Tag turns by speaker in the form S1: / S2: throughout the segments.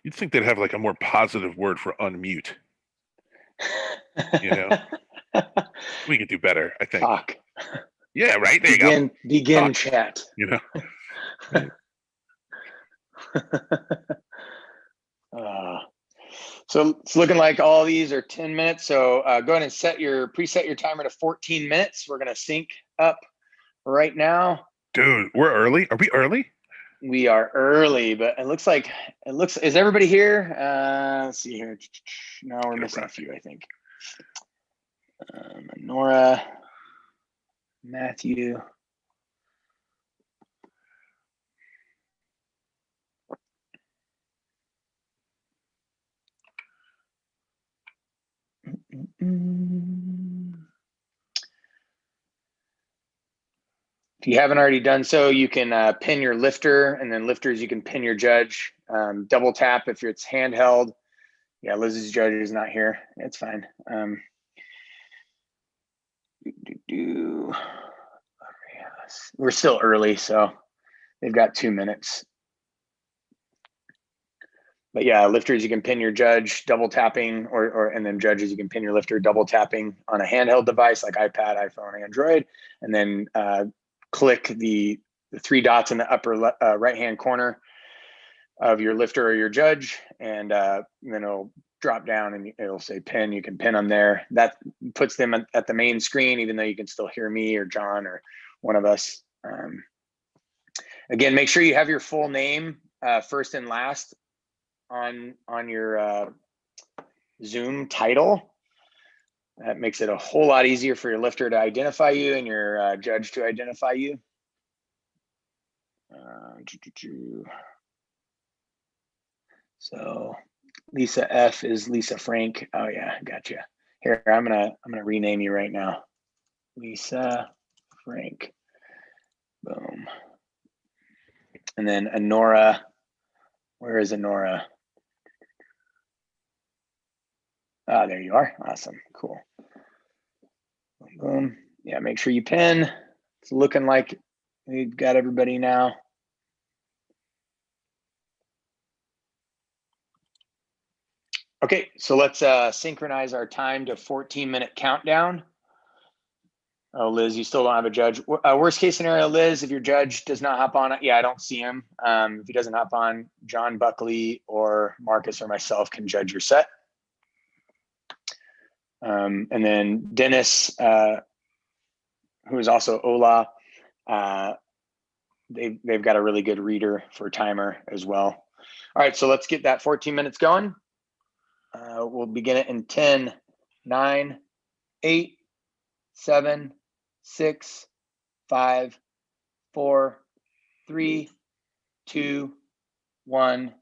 S1: You'd think they'd have like a more positive word for unmute. You know, we could do better, I think.
S2: Talk.
S1: Yeah, right. There you go.
S2: Begin
S1: Talk.
S2: chat.
S1: You know, right.
S2: So it's looking like all these are 10 minutes. So go ahead and preset your timer to 14 minutes. We're going to sync up right now.
S1: Dude, we're early. Are we early?
S2: We are early, but is everybody here? Let's see here. No, we're missing a few, I think. Nora, Matthew. If you haven't already done so, you can pin your lifter, and then lifters, you can pin your judge. Double tap if it's handheld. Yeah, Liz's judge is not here. It's fine. We're still early, so they've got 2 minutes. But yeah, lifters, you can pin your judge double tapping, and then judges, you can pin your lifter double tapping on a handheld device like iPad, iPhone, Android, and then click the 3 dots in the upper right-hand corner of your lifter or your judge, and then it'll drop down and it'll say pin. You can pin them there. That puts them at the main screen, even though you can still hear me or John or one of us. Again, make sure you have your full name first and last on your Zoom title. That makes it a whole lot easier for your lifter to identify you and your judge to identify you. So Lisa F is Lisa Frank. Oh yeah, gotcha. Here, I'm gonna rename you right now. Lisa Frank. Boom. And then Anora. Where is Anora? Ah, there you are. Awesome. Cool. Boom, boom. Yeah, make sure you pin. It's looking like we've got everybody now. Okay, so let's synchronize our time to 14-minute countdown. Oh, Liz, you still don't have a judge. Worst case scenario, Liz, if your judge does not hop on, yeah, I don't see him. If he doesn't hop on, John Buckley or Marcus or myself can judge your set. And then Dennis, who is also Ola, they've got a really good reader for timer as well. All right, so let's get that 14 minutes going. We'll begin it in 10, 9, 8, 7, 6, 5, 4, 3, 2, 1,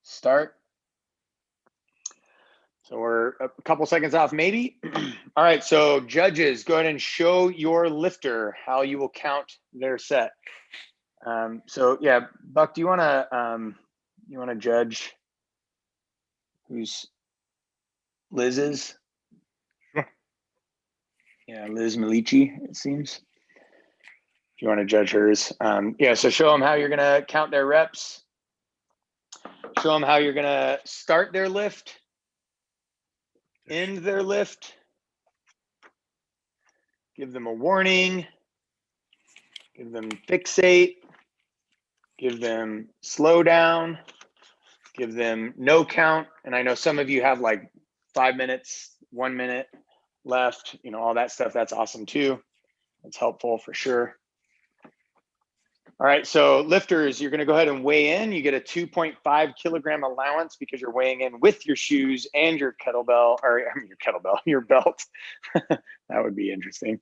S2: start. So we're a couple seconds off, maybe. All right, so judges, go ahead and show your lifter how you will count their set. So yeah, Buck, do you wanna judge who's Liz's?
S1: Sure.
S2: Yeah, Liz Milici, it seems. If you want to judge hers. Yeah, so show them how you're gonna count their reps. Show them how you're gonna start their lift, end their lift, give them a warning, give them fixate, give them slow down, give them no count. And I know some of you have like 5 minutes, 1 minute left, all that stuff. That's awesome too. That's helpful for sure. All right, so lifters, you're gonna go ahead and weigh in. You get a 2.5 kilogram allowance because you're weighing in with your shoes and your kettlebell, or I mean your belt. That would be interesting.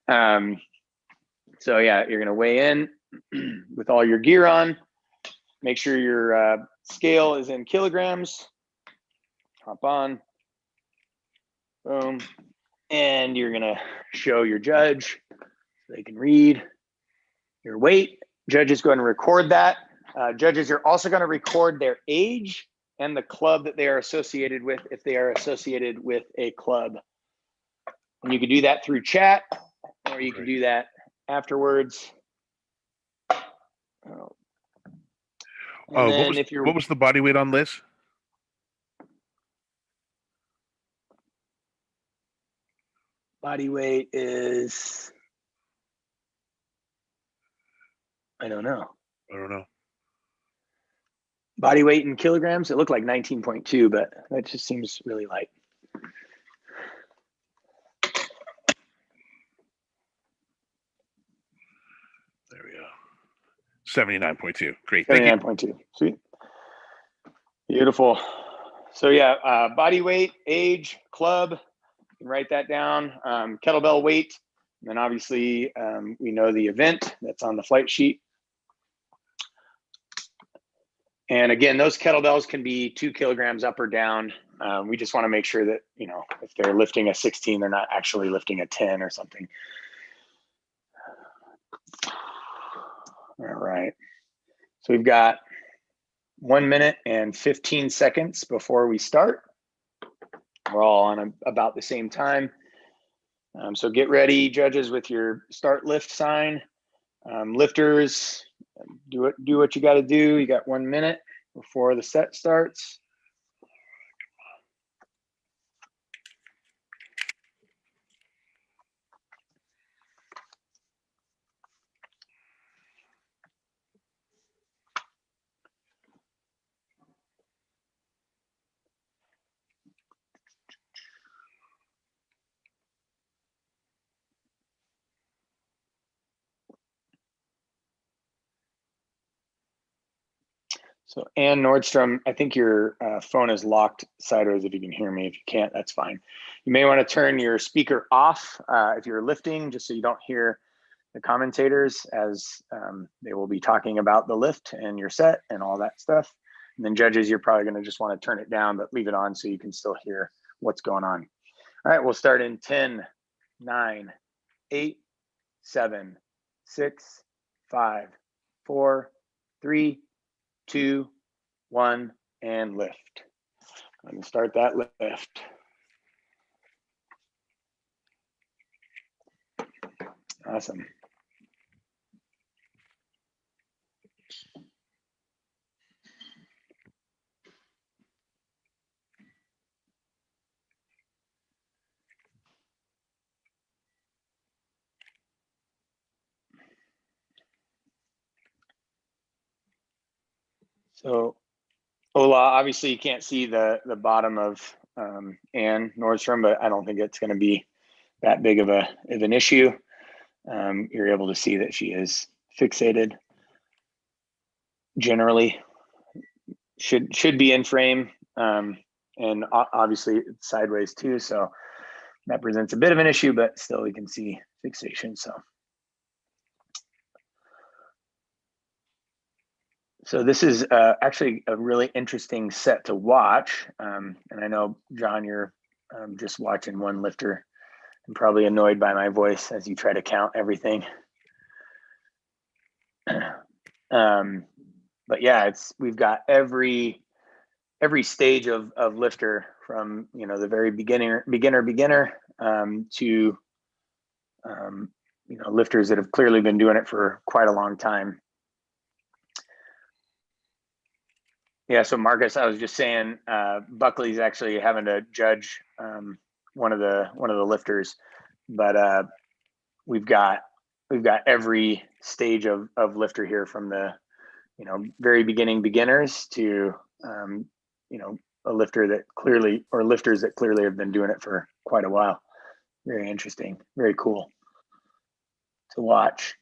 S2: So yeah, you're gonna weigh in with all your gear on. Make sure your scale is in kilograms. Hop on, boom. And you're gonna show your judge so they can read your weight. Judges, go ahead and record that. Judges, you're also going to record their age and the club that they are associated with if they are associated with a club. And you can do that through chat, or you can do that afterwards.
S1: What was the body weight on Liz?
S2: Body weight is, I don't know.
S1: I don't know.
S2: Body weight in kilograms, it looked like 19.2, but that just seems really light.
S1: There we go. 79.2. Great. Thank you.
S2: 79.2. Sweet. Beautiful. So yeah, body weight, age, club, you can write that down. Kettlebell weight, and then obviously we know the event that's on the flight sheet. And again, those kettlebells can be 2 kilograms up or down. We just want to make sure that, you know, if they're lifting a 16, they're not actually lifting a 10 or something. All right. So we've got 1 minute and 15 seconds before we start. We're all on about the same time. So get ready, judges, with your start lift sign. Lifters, do what you got to do. You got 1 minute before the set starts. So Ann Nordstrom, I think your phone is locked sideways if you can hear me. If you can't, that's fine. You may want to turn your speaker off if you're lifting, just so you don't hear the commentators as they will be talking about the lift and your set and all that stuff. And then judges, you're probably going to just want to turn it down, but leave it on so you can still hear what's going on. All right, we'll start in 10, 9, 8, 7, 6, 5, 4, 3, 2, 1, and lift. I'm going to start that lift. Awesome. So Ola, obviously you can't see the bottom of Ann Nordstrom, but I don't think it's going to be that big of an issue. You're able to see that she is fixated. Generally, should be in frame, and obviously it's sideways too, so that presents a bit of an issue, but still we can see fixation. So this is actually a really interesting set to watch. And I know, John, you're just watching one lifter and probably annoyed by my voice as you try to count everything. But yeah, we've got every stage of lifter from, you know, the very beginner to you know, lifters that have clearly been doing it for quite a long time. Yeah, so Marcus, I was just saying, Buckley's actually having to judge one of the lifters, but we've got every stage of lifter here, from the, you know, very beginning beginners to you know, a lifter that clearly, or lifters that clearly have been doing it for quite a while. Very interesting, very cool to watch.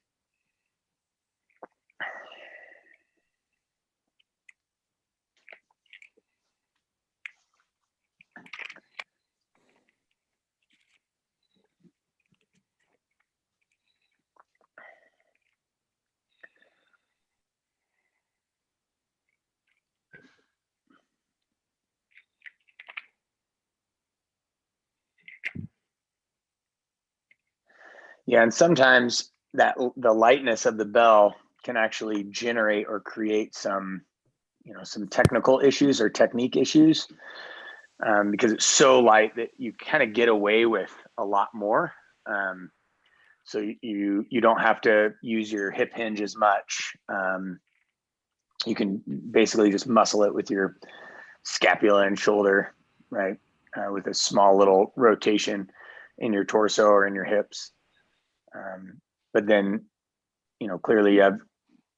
S2: Yeah, and sometimes the lightness of the bell can actually generate or create some, you know, some technical issues or technique issues, because it's so light that you kind of get away with a lot more. So you don't have to use your hip hinge as much. You can basically just muscle it with your scapula and shoulder, right? With a small little rotation. in your torso or in your hips. But then, clearly you have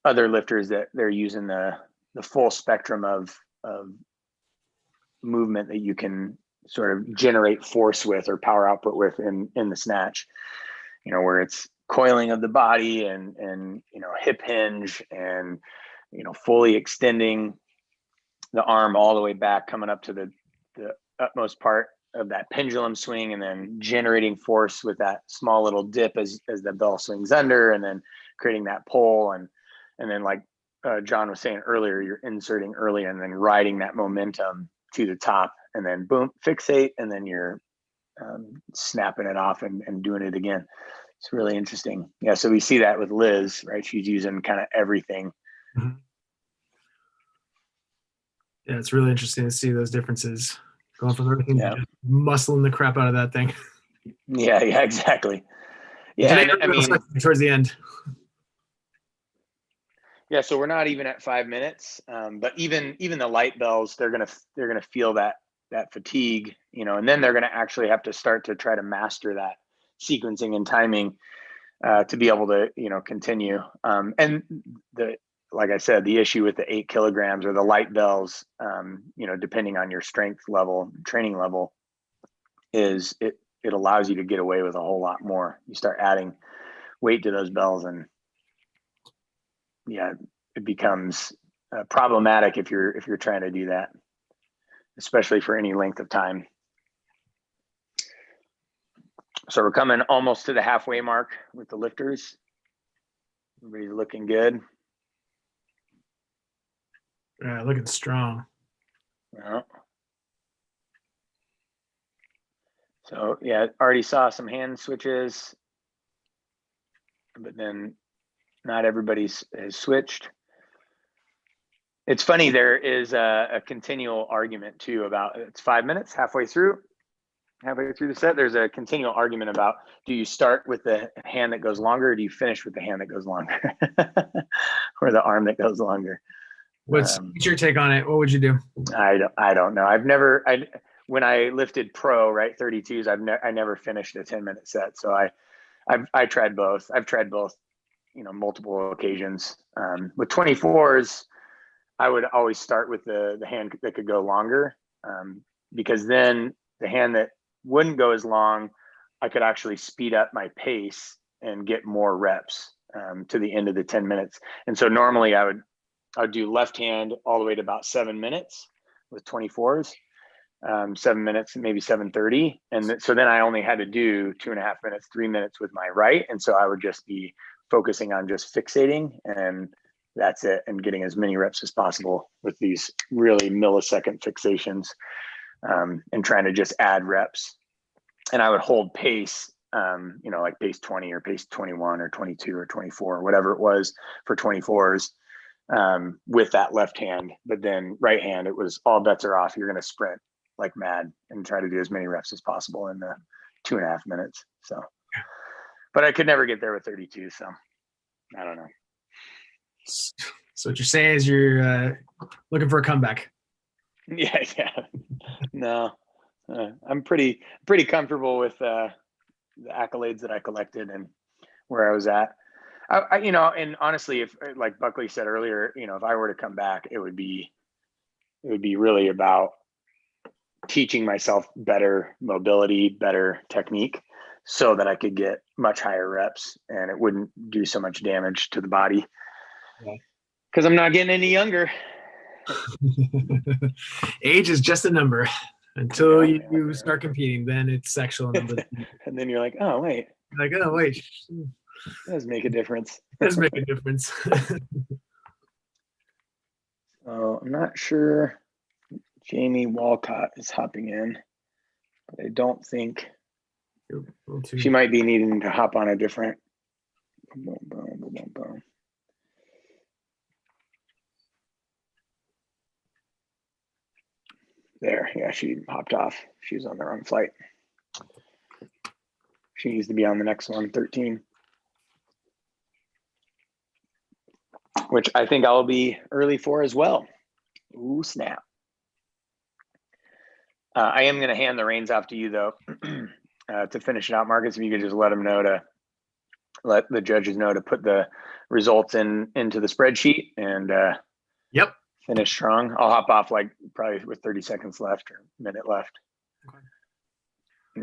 S2: other lifters that they're using the full spectrum of movement that you can sort of generate force with or power output with in the snatch, where it's coiling of the body and hip hinge and, fully extending the arm all the way back, coming up to the utmost part of that pendulum swing, and then generating force with that small little dip as the bell swings under, and then creating that pull. And then like John was saying earlier, you're inserting early and then riding that momentum to the top, and then boom, fixate, and then you're snapping it off and doing it again. It's really interesting. Yeah, so we see that with Liz, right? She's using kind of everything.
S3: Mm-hmm. Yeah, it's really interesting to see those differences going from everything to just muscling the crap out of that thing.
S2: Yeah, exactly. Yeah, and, I mean,
S3: towards the end.
S2: Yeah, so we're not even at 5 minutes, but even the light bells, they're gonna feel that fatigue, and then they're gonna actually have to start to try to master that sequencing and timing to be able to continue. And like I said, the issue with the 8 kilograms or the light bells, depending on your strength level, training level, is it allows you to get away with a whole lot more. You start adding weight to those bells, and yeah, it becomes problematic if you're trying to do that, especially for any length of time. So we're coming almost to the halfway mark with the lifters. Everybody's looking good.
S3: Yeah, looking strong.
S2: Yeah. So yeah, already saw some hand switches, but then not everybody's has switched. It's funny, there is a continual argument too about, it's 5 minutes, halfway through the set, there's a continual argument about, do you start with the hand that goes longer, or do you finish with the hand that goes longer? Or the arm that goes longer?
S3: What's your take on it? What would you do?
S2: I don't know. When I lifted pro, right, 32s, I never finished a 10-minute set. So I tried both. I've tried both, multiple occasions. With 24s, I would always start with the hand that could go longer, because then the hand that wouldn't go as long, I could actually speed up my pace and get more reps to the end of the 10 minutes. And so normally I would do left hand all the way to about 7 minutes with 24s, 7 minutes, maybe 7:30. And so then I only had to do 2.5 minutes, 3 minutes with my right. And so I would just be focusing on just fixating, and that's it, and getting as many reps as possible with these really millisecond fixations, and trying to just add reps. And I would hold pace, like pace 20 or pace 21 or 22 or 24, whatever it was for 24s, with that left hand. But then right hand, it was all bets are off. You're going to sprint like mad and try to do as many reps as possible in the 2.5 minutes. So, but I could never get there with 32. So I don't know.
S3: So what you're saying is you're looking for a comeback.
S2: Yeah. No, I'm pretty comfortable with the accolades that I collected and where I was at. I and honestly, if, like Buckley said earlier, if I were to come back, it would be really about teaching myself better mobility, better technique, so that I could get much higher reps and it wouldn't do so much damage to the body. Because I'm not getting any younger.
S3: Age is just a number until you start competing. Then it's actual number.
S2: And then you're like, oh wait.
S3: Like, oh wait.
S2: It does make a difference.
S3: Does make a difference.
S2: So I'm not sure Jamie Walcott is hopping in, but I don't think she might be needing to hop on a different. There, yeah, she hopped off. She was on the wrong flight. She needs to be on the next one, 13. Which I think I'll be early for as well. Ooh, snap. I am going to hand the reins off to you, though. to finish it out, Marcus, if you could just let the judges know to put the results into the spreadsheet and
S3: Yep.
S2: finish strong. I'll hop off like probably with 30 seconds left or a minute left.
S3: Okay.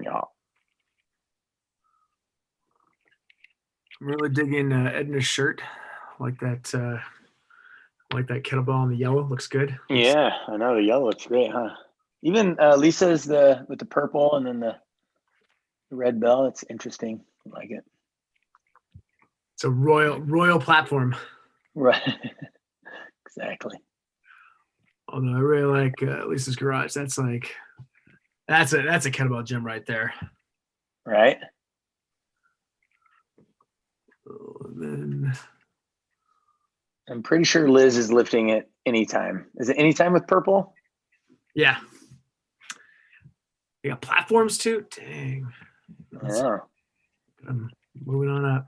S2: Yeah.
S3: I'm really digging Edna's shirt. Like that kettlebell in the yellow looks good.
S2: Yeah, I know the yellow looks great, huh? Even Lisa's with the purple and then the red bell. It's interesting. I like it.
S3: It's a royal platform.
S2: Right. Exactly.
S3: Although I really like Lisa's Garage. That's a kettlebell gym right there.
S2: Right.
S3: And then
S2: I'm pretty sure Liz is lifting it anytime. Is it anytime with purple?
S3: yeah. You got platforms too? Dang.
S2: Oh.
S3: I'm moving on up.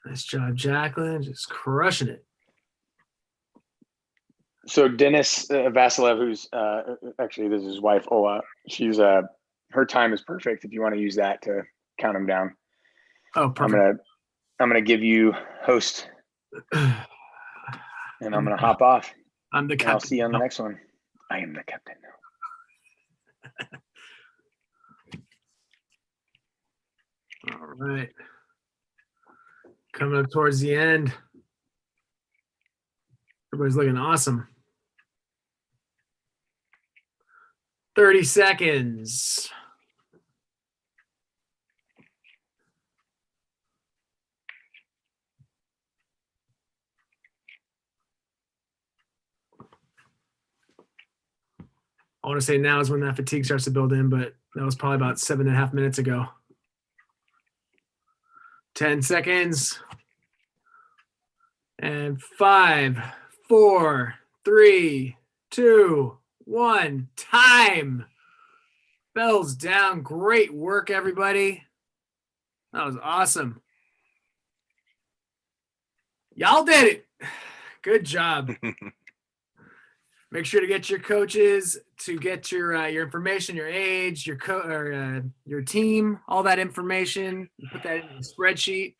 S3: Nice job, Jacqueline. Just crushing it.
S2: So Dennis Vasilev, who's actually this is his wife, Ola. She's her time is perfect if you want to use that to count them down.
S3: Oh, perfect.
S2: I'm gonna give you host, and I'm gonna hop off.
S3: I'm the captain.
S2: I'll see you on the next one. I am the captain now.
S3: All right. Coming up towards the end. Everybody's looking awesome. 30 seconds. I want to say now is when that fatigue starts to build in, but that was probably about 7.5 minutes ago. 10 seconds. And 5, 4, 3, 2, 1. Time. Bells down. Great work, everybody. That was awesome. Y'all did it. Good job. Make sure to get your coaches to get your information, your age, your team, all that information. Put that in the spreadsheet.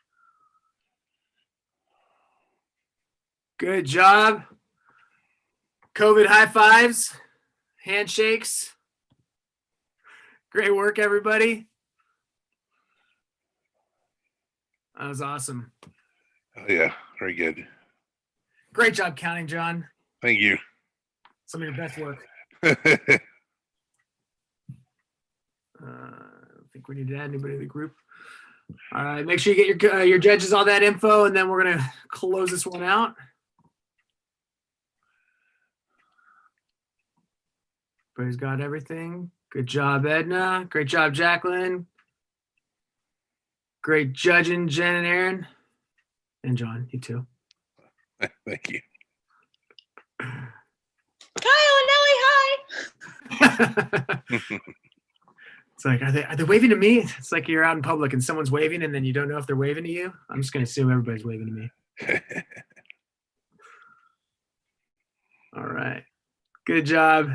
S3: Good job. COVID high fives, handshakes. Great work, everybody. That was awesome.
S1: Oh, yeah, very good.
S3: Great job counting, John.
S1: Thank you.
S3: Some of your best work. I don't think we need to add anybody to the group. All right, make sure you get your judges all that info, and then we're gonna close this one out. Everybody's got everything. Good job, Edna. Great job, Jacqueline. Great judging, Jen and Aaron. And John, you too.
S1: Thank you.
S4: Kyle and Ellie, hi.
S3: It's like, are they waving to me? It's like you're out in public and someone's waving and then you don't know if they're waving to you. I'm just going to assume everybody's waving to me. All right. Good job.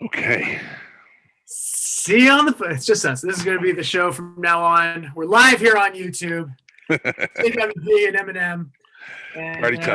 S1: Okay.
S3: See you on it's just us. This is going to be the show from now on. We're live here on YouTube. CWD and Eminem. And,
S1: Party time.